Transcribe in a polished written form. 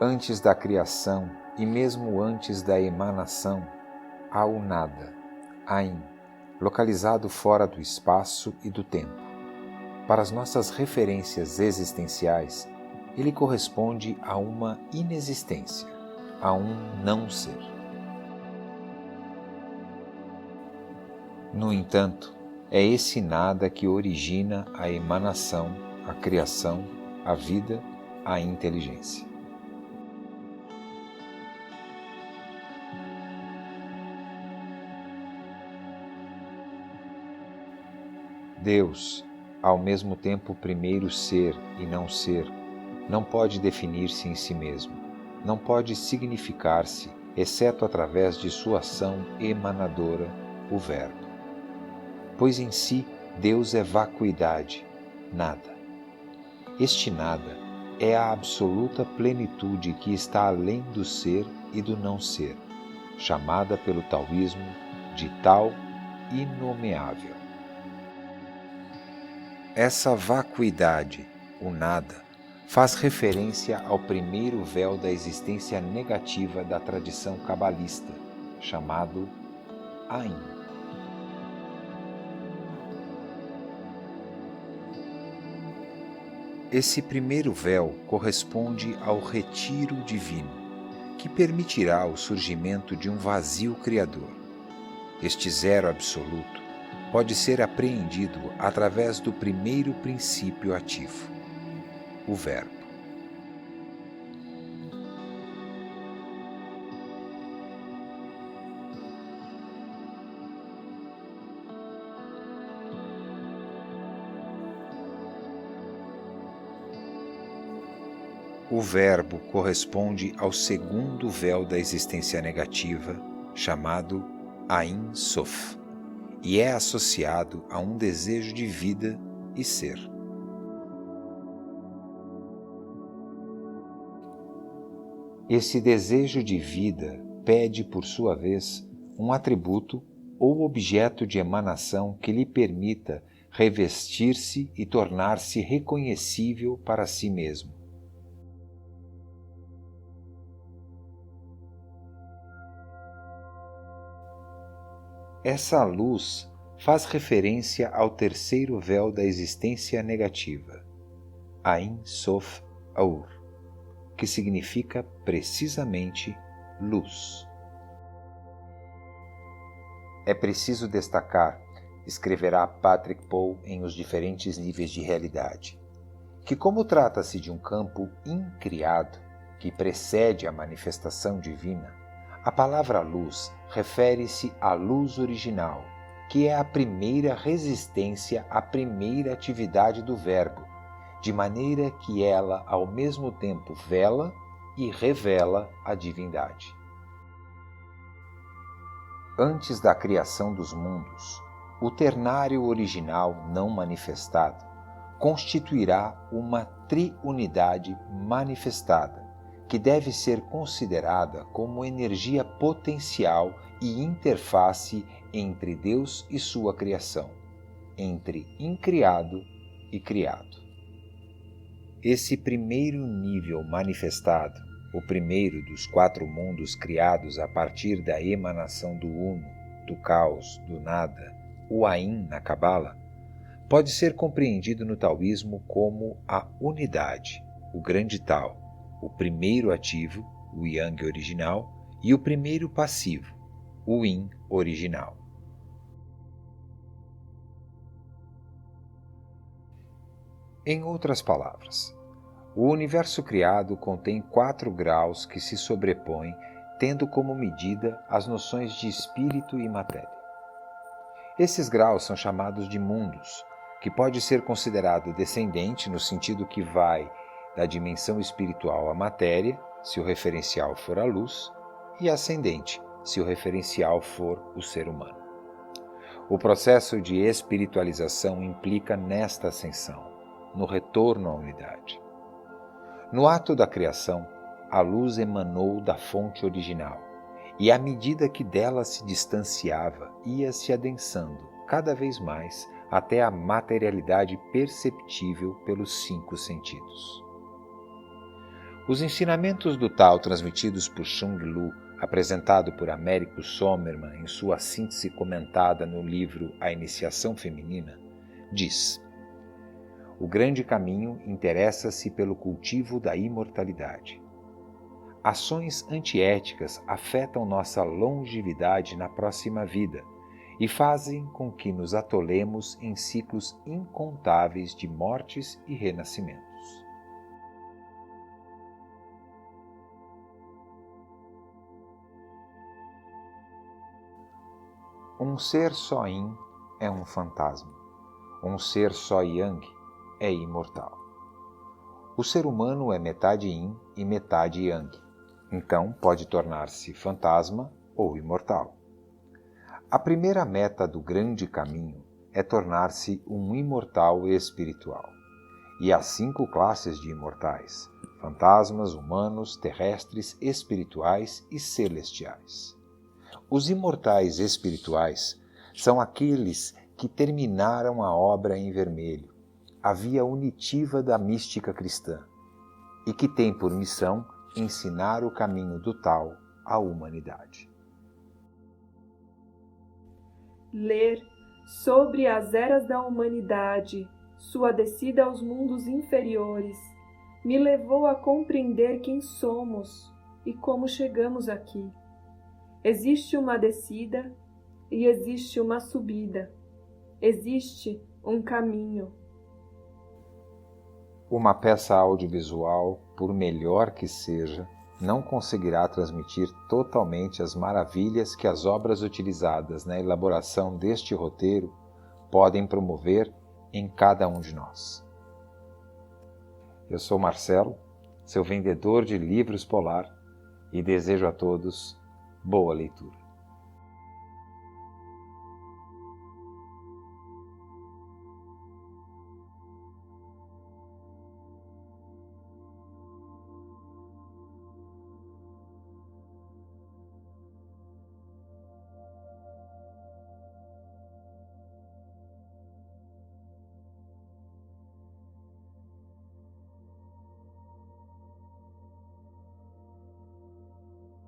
Antes da criação e mesmo antes da emanação, há o nada, Ain, localizado fora do espaço e do tempo. Para as nossas referências existenciais, ele corresponde a uma inexistência, a um não ser. No entanto, é esse nada que origina a emanação, a criação, a vida, a inteligência. Deus, ao mesmo tempo primeiro ser e não ser, não pode definir-se em si mesmo, não pode significar-se, exceto através de sua ação emanadora, o Verbo. Pois em si Deus é vacuidade, nada. Este nada é a absoluta plenitude que está além do ser e do não ser, chamada pelo taoísmo de tal inomeável. Essa vacuidade, o nada, faz referência ao primeiro véu da existência negativa da tradição cabalista, chamado Ain. Esse primeiro véu corresponde ao retiro divino, que permitirá o surgimento de um vazio criador. Este zero absoluto pode ser apreendido através do primeiro princípio ativo, o Verbo. O Verbo corresponde ao segundo véu da existência negativa, chamado Ain Sof, e é associado a um desejo de vida e ser. Esse desejo de vida pede, por sua vez, um atributo ou objeto de emanação que lhe permita revestir-se e tornar-se reconhecível para si mesmo. Essa luz faz referência ao terceiro véu da existência negativa, Ain Sof Aur, que significa precisamente luz. É preciso destacar, escreverá Patrick Poe em Os Diferentes Níveis de Realidade, que como trata-se de um campo incriado que precede a manifestação divina, a palavra luz refere-se à luz original, que é a primeira resistência à primeira atividade do Verbo, de maneira que ela ao mesmo tempo vela e revela a divindade. Antes da criação dos mundos, o ternário original não manifestado constituirá uma triunidade manifestada, que deve ser considerada como energia potencial e interface entre Deus e sua criação, entre incriado e criado. Esse primeiro nível manifestado, o primeiro dos 4 mundos criados a partir da emanação do Uno, do caos, do nada, o Ain na Cabala, pode ser compreendido no taoísmo como a unidade, o grande Tao, o primeiro ativo, o Yang original, e o primeiro passivo, o Yin original. Em outras palavras, o universo criado contém 4 graus que se sobrepõem, tendo como medida as noções de espírito e matéria. Esses graus são chamados de mundos, que pode ser considerado descendente no sentido que vai da dimensão espiritual à matéria, se o referencial for a luz, e ascendente, se o referencial for o ser humano. O processo de espiritualização implica nesta ascensão, no retorno à unidade. No ato da criação, a luz emanou da fonte original, e à medida que dela se distanciava, ia se adensando cada vez mais até a materialidade perceptível pelos 5 sentidos. Os ensinamentos do Tao transmitidos por Xing Lu, apresentado por Américo Sommermann em sua síntese comentada no livro A Iniciação Feminina, diz: o grande caminho interessa-se pelo cultivo da imortalidade. Ações antiéticas afetam nossa longevidade na próxima vida e fazem com que nos atolemos em ciclos incontáveis de mortes e renascimentos. Um ser só yin é um fantasma. Um ser só yang é imortal. O ser humano é metade yin e metade yang. Então pode tornar-se fantasma ou imortal. A primeira meta do grande caminho é tornar-se um imortal espiritual. E há 5 classes de imortais: fantasmas, humanos, terrestres, espirituais e celestiais. Os imortais espirituais são aqueles que terminaram a obra em vermelho, a via unitiva da mística cristã, e que têm por missão ensinar o caminho do Tao à humanidade. Ler sobre as eras da humanidade, sua descida aos mundos inferiores, me levou a compreender quem somos e como chegamos aqui. Existe uma descida e existe uma subida. Existe um caminho. Uma peça audiovisual, por melhor que seja, não conseguirá transmitir totalmente as maravilhas que as obras utilizadas na elaboração deste roteiro podem promover em cada um de nós. Eu sou Marcelo, seu vendedor de livros polar, e desejo a todos boa leitura.